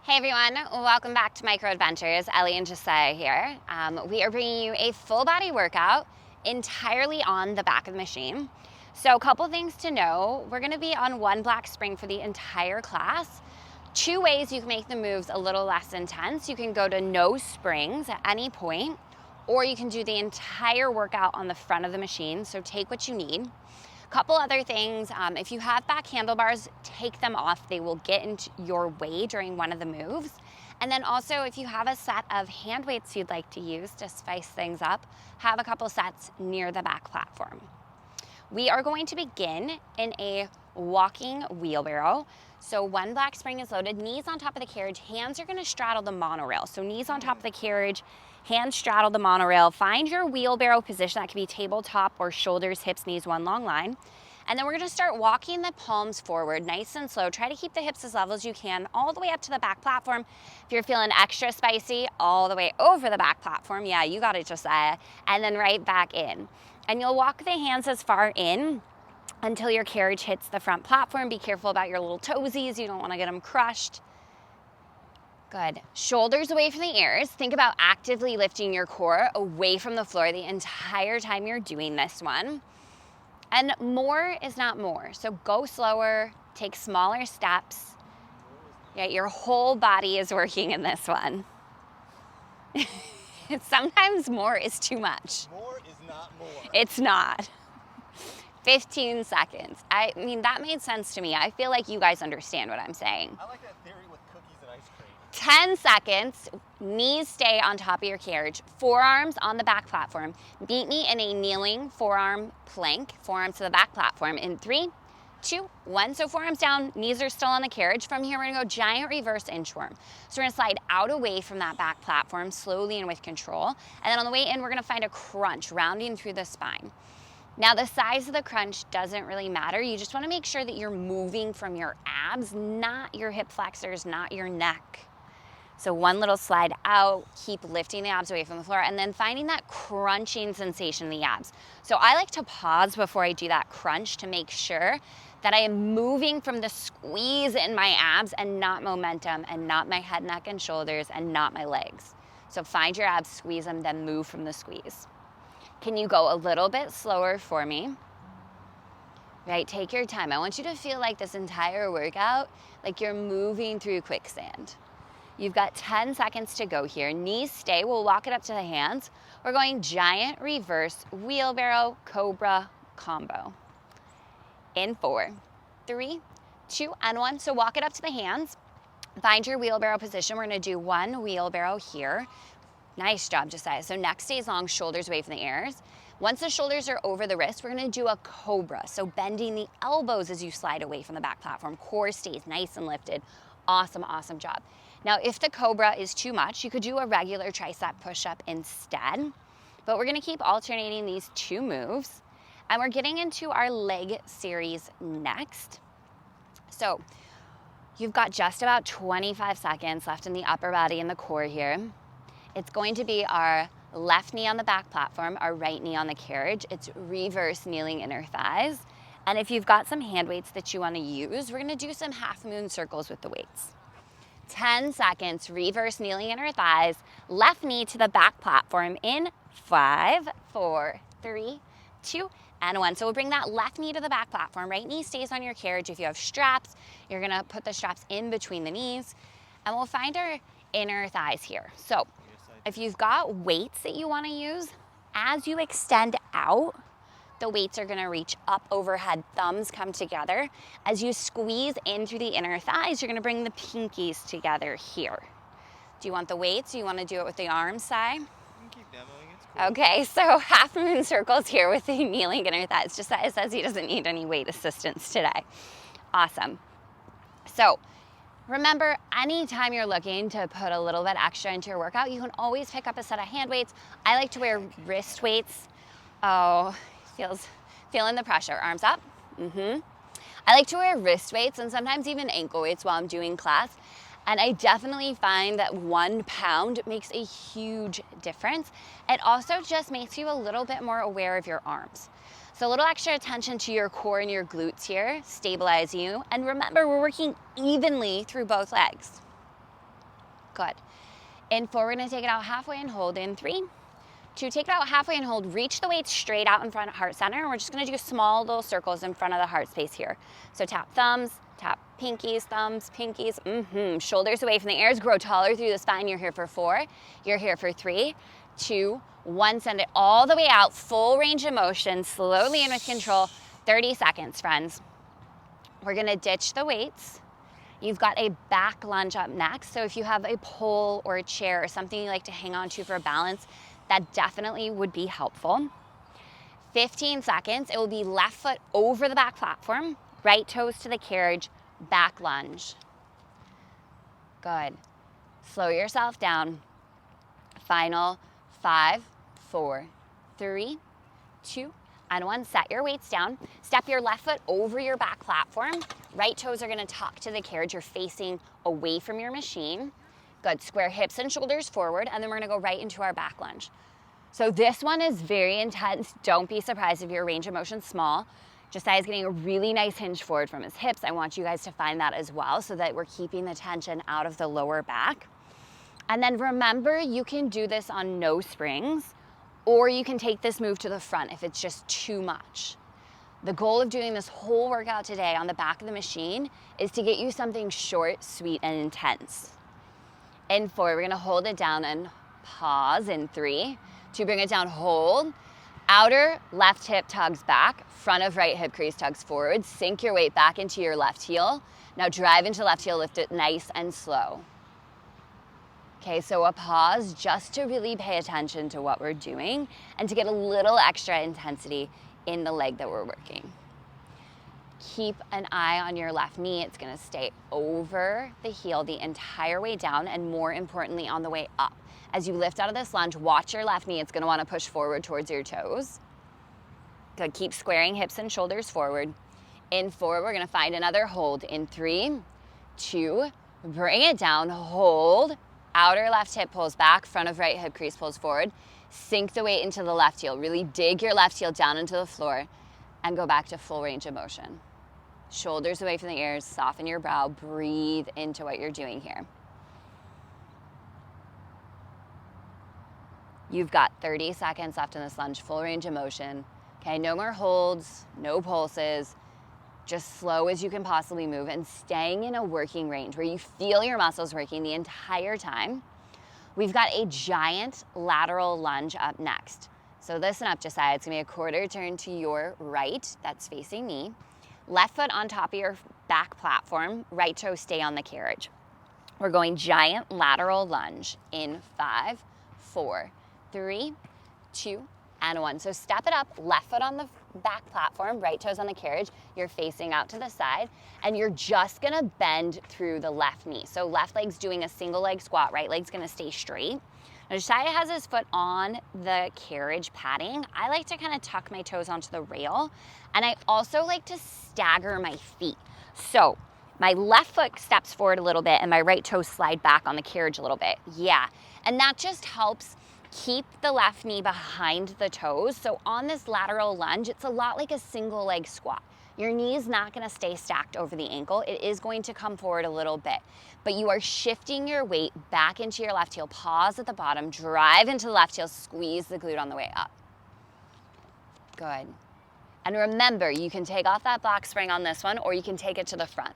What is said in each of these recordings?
Hey everyone, welcome back to Micro Adventures. Ellie and Josiah here. We are bringing you a full body workout entirely on the back of the machine. So a couple things to know. We're gonna be on one black spring for the entire class. Two ways you can make the moves a little less intense. You can go to no springs at any point, or you can do the entire workout on the front of the machine. So take what you need. Couple other things, if you have back handlebars, take them off. They will get into your way during one of the moves. And then also, if you have a set of hand weights you'd like to use to spice things up, have a couple sets near the back platform. We are going to begin in a walking wheelbarrow. So one black spring is loaded, knees on top of the carriage, hands are gonna straddle the monorail. So knees on top of the carriage, hands straddle the monorail. Find your wheelbarrow position. That could be tabletop or shoulders, hips, knees, one long line. And then we're gonna start walking the palms forward, nice and slow. Try to keep the hips as level as you can, all the way up to the back platform. If you're feeling extra spicy, all the way over the back platform. Yeah, you got it, Josiah. And then right back in. And you'll walk the hands as far in until your carriage hits the front platform. Be careful about your little toesies. You don't want to get them crushed. Good. Shoulders away from the ears. Think about actively lifting your core away from the floor the entire time you're doing this one. And more is not more. So go slower, take smaller steps. Yeah, your whole body is working in this one. Sometimes more is too much. More is not more. It's not. 15 seconds. I mean, that made sense to me. I feel like you guys understand what I'm saying. I like that theory with cookies and ice cream. 10 seconds, knees stay on top of your carriage, forearms on the back platform. Meet me in a kneeling forearm plank, forearms to the back platform in 3, 2, 1. So forearms down, knees are still on the carriage. From here, we're gonna go giant reverse inchworm. So we're gonna slide out away from that back platform, slowly and with control. And then on the way in, we're gonna find a crunch, rounding through the spine. Now the size of the crunch doesn't really matter. You just wanna make sure that you're moving from your abs, not your hip flexors, not your neck. So one little slide out, keep lifting the abs away from the floor, and then finding that crunching sensation in the abs. So I like to pause before I do that crunch to make sure that I am moving from the squeeze in my abs and not momentum, and not my head, neck, and shoulders, and not my legs. So find your abs, squeeze them, then move from the squeeze. Can you go a little bit slower for me? Right, take your time. I want you to feel like this entire workout, like you're moving through quicksand. You've got 10 seconds to go here. Knees stay, we'll walk it up to the hands. We're going giant reverse wheelbarrow cobra combo. In 4, 3, 2, and 1. So walk it up to the hands. Find your wheelbarrow position. We're gonna do one wheelbarrow here. Nice job, Josiah. So neck stays long, shoulders away from the ears. Once the shoulders are over the wrist, we're gonna do a cobra. So bending the elbows as you slide away from the back platform. Core stays nice and lifted. Awesome, awesome job. Now, if the cobra is too much, you could do a regular tricep push-up instead. But we're gonna keep alternating these two moves. And we're getting into our leg series next. So you've got just about 25 seconds left in the upper body and the core here. It's going to be our left knee on the back platform, our right knee on the carriage. It's reverse kneeling inner thighs. And if you've got some hand weights that you want to use, we're gonna do some half moon circles with the weights. 10 seconds, reverse kneeling inner thighs, left knee to the back platform in 5, 4, 3, 2, and 1. So we'll bring that left knee to the back platform. Right knee stays on your carriage. If you have straps, you're gonna put the straps in between the knees, and we'll find our inner thighs here. So if you've got weights that you wanna use, as you extend out, the weights are gonna reach up overhead, thumbs come together. As you squeeze in through the inner thighs, you're gonna bring the pinkies together here. Do you want the weights? Do you wanna do it with the arms side? You can keep demoing, it's cool. Okay, so half moon circles here with the kneeling inner thighs. Just it says he doesn't need any weight assistance today. Awesome. So remember, anytime you're looking to put a little bit extra into your workout, you can always pick up a set of hand weights. I like to wear wrist weights. Oh, feeling the pressure. Arms up. I like to wear wrist weights and sometimes even ankle weights while I'm doing class. And I definitely find that 1 pound makes a huge difference. It also just makes you a little bit more aware of your arms. So a little extra attention to your core and your glutes here, stabilize you. And remember, we're working evenly through both legs. Good. In 4, we're gonna take it out halfway and hold in 3, 2, take it out halfway and hold. Reach the weight straight out in front of heart center. And we're just gonna do small little circles in front of the heart space here. So tap thumbs, tap pinkies, thumbs, pinkies. Shoulders away from the ears, grow taller through the spine. You're here for 4, you're here for 3, 2, 1. Send it all the way out, full range of motion, slowly and with control. 30 seconds, friends. We're gonna ditch the weights. You've got a back lunge up next. So if you have a pole or a chair or something you like to hang on to for balance, that definitely would be helpful. 15 seconds, it will be left foot over the back platform, right toes to the carriage, back lunge. Good. Slow yourself down. Final 5, 4, 3, 2, and 1. Set your weights down. Step your left foot over your back platform. Right toes are gonna tuck to the carriage. You're facing away from your machine. Good, square hips and shoulders forward, and then we're gonna go right into our back lunge. So this one is very intense. Don't be surprised if your range of motion's small. Josiah's getting a really nice hinge forward from his hips. I want you guys to find that as well so that we're keeping the tension out of the lower back. And then remember, you can do this on no springs, or you can take this move to the front if it's just too much. The goal of doing this whole workout today on the back of the machine is to get you something short, sweet, and intense. In 4, we're gonna hold it down and pause. In 3, 2, bring it down, hold. Outer left hip tugs back, front of right hip crease tugs forward. Sink your weight back into your left heel. Now drive into left heel, lift it nice and slow. Okay, so a pause just to really pay attention to what we're doing and to get a little extra intensity in the leg that we're working. Keep an eye on your left knee. It's gonna stay over the heel the entire way down, and more importantly, on the way up. As you lift out of this lunge, watch your left knee. It's gonna wanna push forward towards your toes. Good, keep squaring hips and shoulders forward. In 4, we're gonna find another hold. In 3, 2, bring it down, hold. Outer left hip pulls back, front of right hip crease pulls forward. Sink the weight into the left heel. Really dig your left heel down into the floor and go back to full range of motion. Shoulders away from the ears, soften your brow, breathe into what you're doing here. You've got 30 seconds left in this lunge, full range of motion. Okay, no more holds, no pulses. Just slow as you can possibly move and staying in a working range where you feel your muscles working the entire time. We've got a giant lateral lunge up next. So listen up, Josiah. It's gonna be a quarter turn to your right, that's facing me. Left foot on top of your back platform, right toe stay on the carriage. We're going giant lateral lunge in 5, 4, 3, 2, and 1. So step it up, left foot on the back platform, right toes on the carriage. You're facing out to the side, and you're just gonna bend through the left knee. So left leg's doing a single leg squat, right leg's gonna stay straight. Now Josiah has his foot on the carriage padding. I like to kind of tuck my toes onto the rail, and I also like to stagger my feet. So my left foot steps forward a little bit, and my right toes slide back on the carriage a little bit. Yeah, and that just helps keep the left knee behind the toes. So on this lateral lunge, it's a lot like a single leg squat. Your knee is not gonna stay stacked over the ankle. It is going to come forward a little bit, but you are shifting your weight back into your left heel. Pause at the bottom, drive into the left heel, squeeze the glute on the way up. Good. And remember, you can take off that box spring on this one, or you can take it to the front.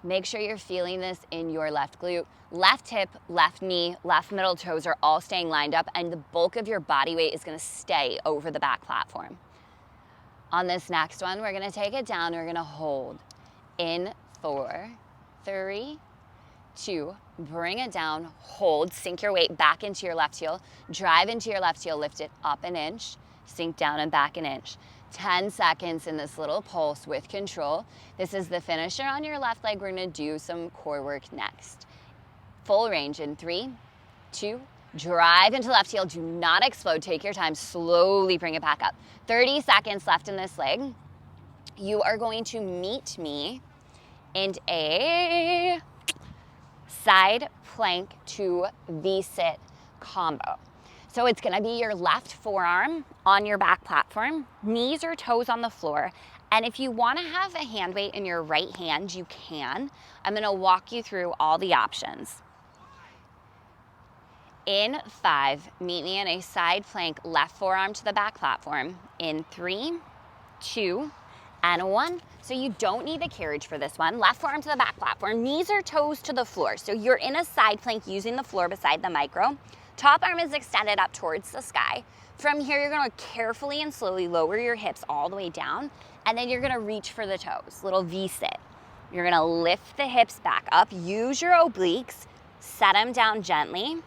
Make sure you're feeling this in your left glute. Left hip, left knee, left middle toes are all staying lined up, and the bulk of your body weight is gonna stay over the back platform. On this next one, we're gonna take it down, we're gonna hold. In 4, 3, 2, bring it down, hold, sink your weight back into your left heel, drive into your left heel, lift it up an inch, sink down and back an inch. 10 seconds in this little pulse with control. This is the finisher on your left leg. We're gonna do some core work next. Full range in 3, 2, drive into left heel. Do not explode, take your time, slowly bring it back up. 30 seconds left in this leg. You are going to meet me in a side plank to V-sit combo. So it's gonna be your left forearm on your back platform, knees or toes on the floor, And if you want to have a hand weight in your right hand, you can. I'm going to walk you through all the options. In 5, meet me in a side plank, left forearm to the back platform. In 3, 2, and 1. So you don't need the carriage for this one. Left forearm to the back platform, knees or toes to the floor. So you're in a side plank using the floor beside the micro. Top arm is extended up towards the sky. From here, you're gonna carefully and slowly lower your hips all the way down, and then you're gonna reach for the toes, little V-sit. You're gonna lift the hips back up, use your obliques, set them down gently,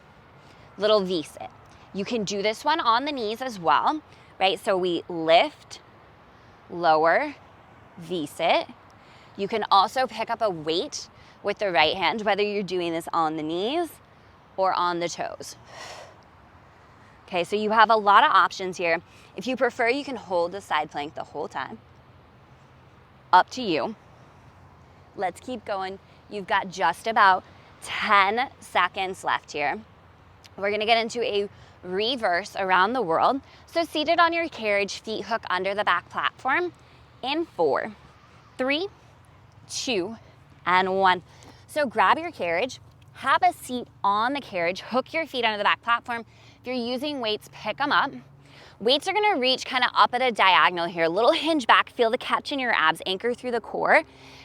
little V-sit. You can do this one on the knees as well, right? So we lift, lower, V-sit. You can also pick up a weight with the right hand, whether you're doing this on the knees or on the toes. Okay, so you have a lot of options here. If you prefer, you can hold the side plank the whole time. Up to you. Let's keep going. You've got just about 10 seconds left here. We're gonna get into a reverse around the world. So seated on your carriage, feet hook under the back platform. In 4, 3, 2, and 1. So grab your carriage, have a seat on the carriage, hook your feet under the back platform. If you're using weights, pick them up. Weights are gonna reach kind of up at a diagonal here, a little hinge back, feel the catch in your abs, anchor through the core.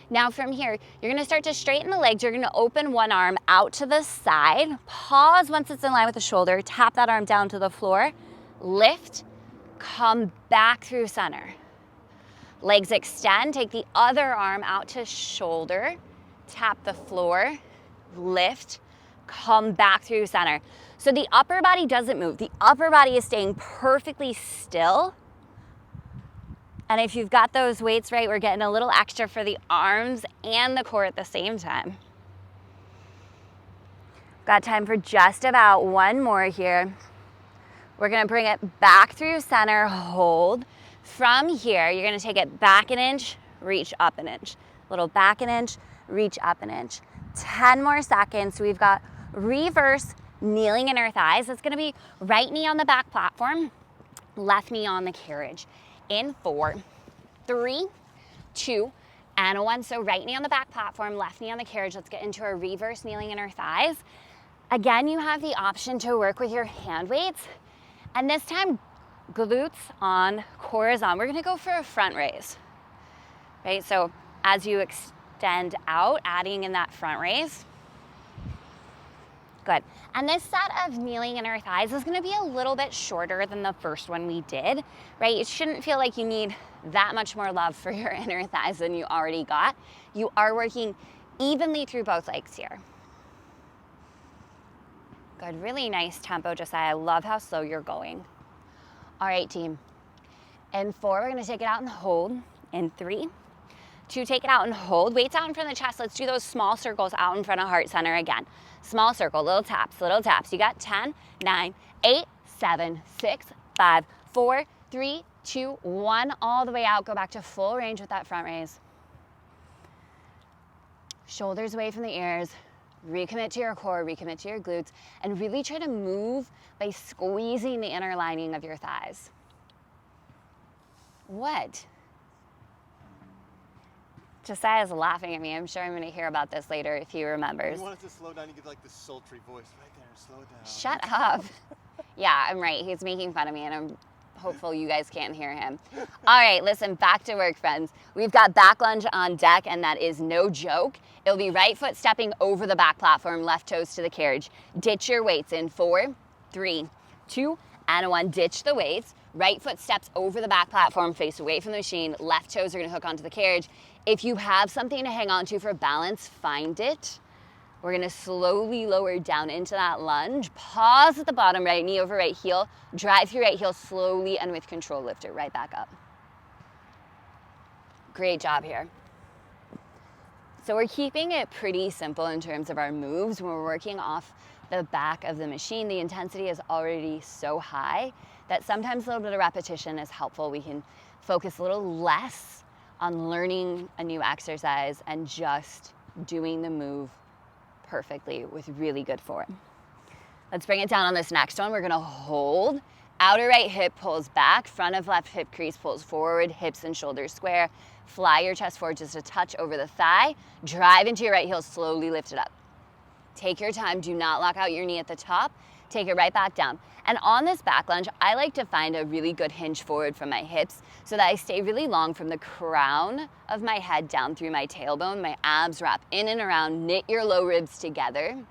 Now from here, you're gonna start to straighten the legs. You're gonna open one arm out to the side, pause once it's in line with the shoulder, tap that arm down to the floor, lift, come back through center. Legs extend, take the other arm out to shoulder, tap the floor, lift, come back through center. So the upper body doesn't move. The upper body is staying perfectly still. And if you've got those weights right, we're getting a little extra for the arms and the core at the same time. Got time for just about one more here. We're gonna bring it back through center, hold. From here, you're gonna take it back an inch, reach up an inch. Little back an inch, reach up an inch. 10 more seconds. We've got reverse kneeling in our thighs. It's gonna be right knee on the back platform, left knee on the carriage. In 4, 3, 2, and 1. So right knee on the back platform, left knee on the carriage. Let's get into a reverse kneeling in our thighs. Again, you have the option to work with your hand weights. And this time, glutes on, core is on. We're gonna go for a front raise, right? So as you extend out, adding in that front raise. Good. And this set of kneeling in our thighs is gonna be a little bit shorter than the first one we did, right? It shouldn't feel like you need that much more love for your inner thighs than you already got. You are working evenly through both legs here. Good, really nice tempo, Josiah. I love how slow you're going. All right, team. In 4, we're gonna take it out and hold. In 3, 2, take it out and hold. Weights out in front of the chest. Let's do those small circles out in front of heart center again. Small circle, little taps, little taps. You got 10, 9, 8, 7, 6, 5, 4, 3, 2, 1. All the way out. Go back to full range with that front raise. Shoulders away from the ears. Recommit to your core, recommit to your glutes, and really try to move by squeezing the inner lining of your thighs. What? Josiah's laughing at me. I'm sure I'm going to hear about this later if he remembers. You want us to slow down, you give like this sultry voice right there, slow down. Shut up. Yeah, I'm right. He's making fun of me, and I'm hopeful you guys can't hear him. All right, listen, back to work, friends. We've got back lunge on deck, and that is no joke. It'll be right foot stepping over the back platform, left toes to the carriage. Ditch your weights in 4, 3, 2, and 1. Ditch the weights. Right foot steps over the back platform, face away from the machine. Left toes are gonna hook onto the carriage. If you have something to hang on to for balance, find it. We're gonna slowly lower down into that lunge. Pause at the bottom, right knee over right heel. Drive through right heel slowly and with control, lift it right back up. Great job here. So we're keeping it pretty simple in terms of our moves. When we're working off the back of the machine, the intensity is already so high that sometimes a little bit of repetition is helpful. We can focus a little less on learning a new exercise and just doing the move perfectly with really good form. Let's bring it down on this next one. We're gonna hold Outer right hip pulls back, front of left hip crease pulls forward, hips and shoulders square. Fly your chest forward just a touch over the thigh. Drive into your right heel, slowly lift it up. Take your time, do not lock out your knee at the top. Take it right back down. And on this back lunge, I like to find a really good hinge forward from my hips so that I stay really long from the crown of my head down through my tailbone. My abs wrap in and around, knit your low ribs together.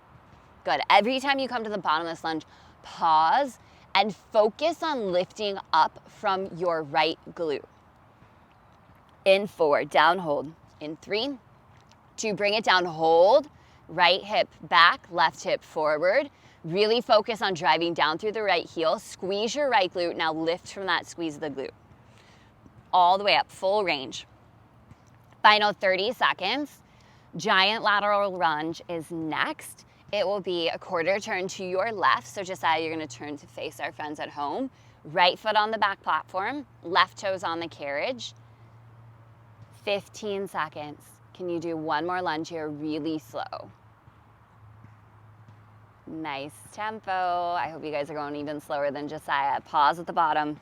Good. Every time you come to the bottom of this lunge, pause and focus on lifting up from your right glute. In 4, down, hold. In 3, 2, bring it down, hold. Right hip back, left hip forward. Really focus on driving down through the right heel. Squeeze your right glute. Now lift from that squeeze of the glute. All the way up, full range. Final 30 seconds. Giant lateral lunge is next. It will be a quarter turn to your left. So Josiah, you're gonna turn to face our friends at home. Right foot on the back platform, left toes on the carriage. 15 seconds. Can you do one more lunge here, really slow? Nice tempo. I hope you guys are going even slower than Josiah. Pause at the bottom.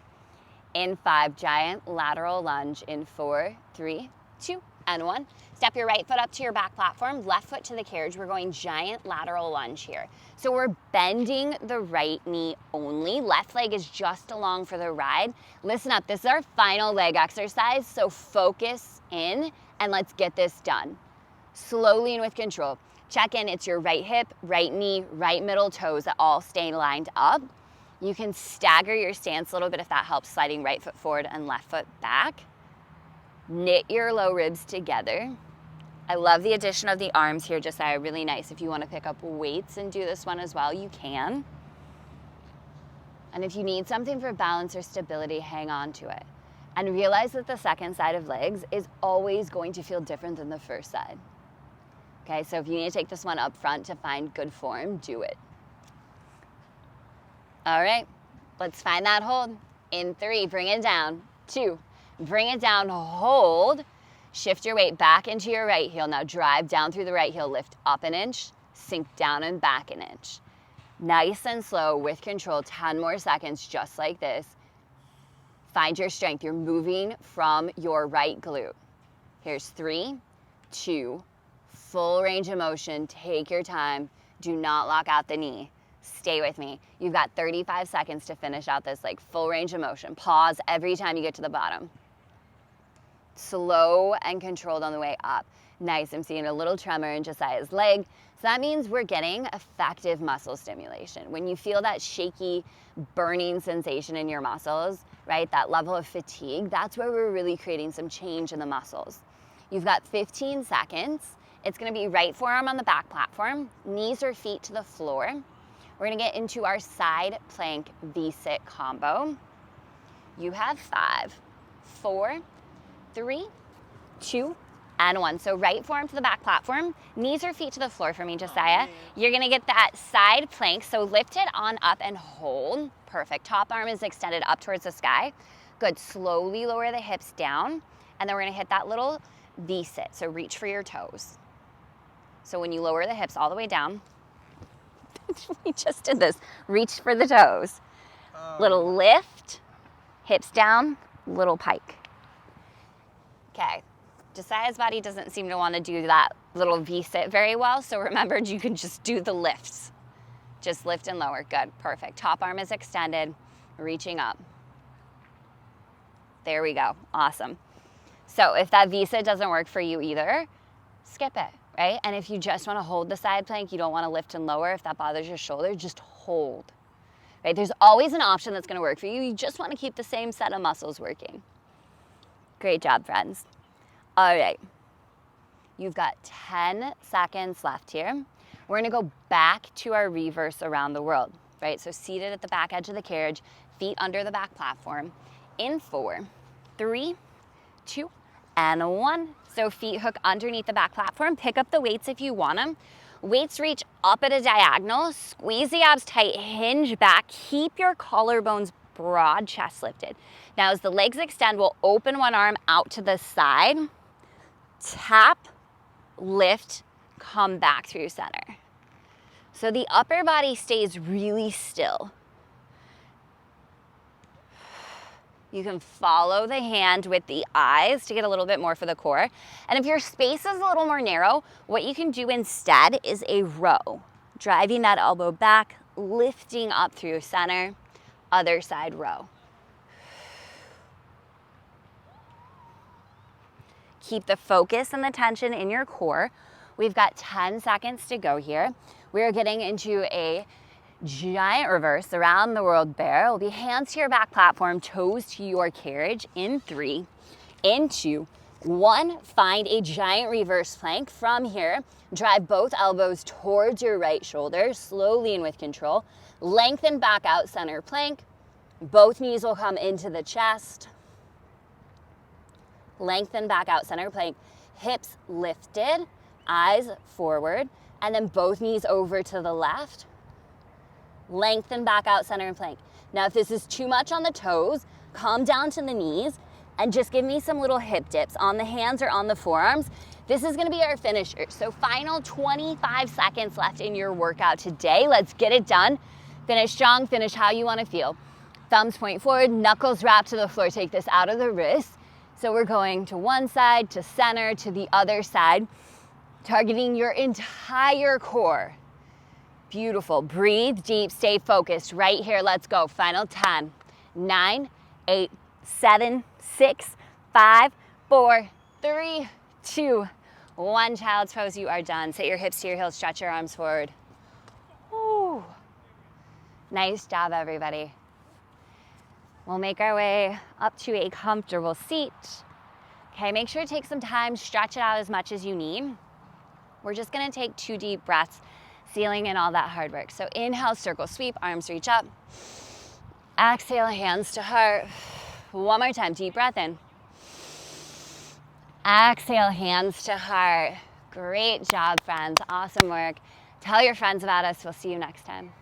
In 5, giant lateral lunge. In 4, 3, 2, and 1. Step your right foot up to your back platform, left foot to the carriage. We're going giant lateral lunge here. So we're bending the right knee only. Left leg is just along for the ride. Listen up, this is our final leg exercise, so focus in and let's get this done. Slowly and with control. Check in, it's your right hip, right knee, right middle toes that all stay lined up. You can stagger your stance a little bit if that helps, sliding right foot forward and left foot back. Knit your low ribs together. I love the addition of the arms here, Josiah, really nice. If you want to pick up weights and do this one as well, you can. And if you need something for balance or stability, hang on to it. And realize that the second side of legs is always going to feel different than the first side. Okay, so if you need to take this one up front to find good form, do it. All right, let's find that hold. In 3, bring it down. 2, bring it down, hold. Shift your weight back into your right heel. Now drive down through the right heel, lift up an inch, sink down and back an inch. Nice and slow with control, 10 more seconds just like this. Find your strength. You're moving from your right glute. Here's 3, 2, full range of motion. Take your time. Do not lock out the knee. Stay with me. You've got 35 seconds to finish out this like full range of motion. Pause every time you get to the bottom. Slow and controlled on the way up. Nice, I'm seeing a little tremor in Josiah's leg. So that means we're getting effective muscle stimulation. When you feel that shaky, burning sensation in your muscles, right, that level of fatigue, that's where we're really creating some change in the muscles. You've got 15 seconds. It's gonna be right forearm on the back platform, knees or feet to the floor. We're gonna get into our side plank V-sit combo. You have 5, 4, 3, 2, and 1. So right forearm to the back platform, knees or feet to the floor for me, Josiah. You're gonna get that side plank, so lift it on up and hold. Perfect, top arm is extended up towards the sky. Good, slowly lower the hips down, and then we're gonna hit that little V-sit, so reach for your toes. So when you lower the hips all the way down, we just did this, reach for the toes. Little lift, hips down, little pike. Okay, Josiah's body doesn't seem to want to do that little V-sit very well, so remember, you can just do the lifts. Just lift and lower, good, perfect. Top arm is extended, reaching up. There we go, awesome. So if that V-sit doesn't work for you either, skip it, right? And if you just want to hold the side plank, you don't want to lift and lower, if that bothers your shoulder, just hold, right? There's always an option that's going to work for you. You just want to keep the same set of muscles working. Great job, friends. All right, you've got 10 seconds left here. We're gonna go back to our reverse around the world, right? So seated at the back edge of the carriage, feet under the back platform. In 4, 3, 2, and 1. So feet hook underneath the back platform. Pick up the weights if you want them. Weights reach up at a diagonal. Squeeze the abs tight, hinge back. Keep your collarbones broad, chest lifted. Now as the legs extend, we'll open one arm out to the side. Tap, lift, come back through center. So the upper body stays really still. You can follow the hand with the eyes to get a little bit more for the core. And if your space is a little more narrow, what you can do instead is a row. Driving that elbow back, lifting up through center, other side row. Keep the focus and the tension in your core. We've got 10 seconds to go here. We're getting into a giant reverse around the world bear. It'll be hands to your back platform, toes to your carriage in 3, in 2, 1. Find a giant reverse plank. From here, drive both elbows towards your right shoulder, slowly and with control. Lengthen back out, center plank. Both knees will come into the chest. Lengthen back out, center plank. Hips lifted, eyes forward, and then both knees over to the left. Lengthen back out, center and plank. Now, if this is too much on the toes, come down to the knees and just give me some little hip dips on the hands or on the forearms. This is gonna be our finisher. So final 25 seconds left in your workout today. Let's get it done. Finish strong, finish how you wanna feel. Thumbs point forward, knuckles wrap to the floor. Take this out of the wrist. So we're going to one side, to center, to the other side, targeting your entire core. Beautiful. Breathe deep, stay focused right here. Let's go. Final 10, 9, 8, 7, 6, 5, 4, 3, 2, 1. Child's pose. You are done. Sit your hips to your heels, stretch your arms forward. Woo. Nice job, everybody. We'll make our way up to a comfortable seat. Okay, make sure to take some time, stretch it out as much as you need. We're just gonna take 2 deep breaths, sealing in all that hard work. So inhale, circle sweep, arms reach up. Exhale, hands to heart. One more time, deep breath in. Exhale, hands to heart. Great job, friends, awesome work. Tell your friends about us, we'll see you next time.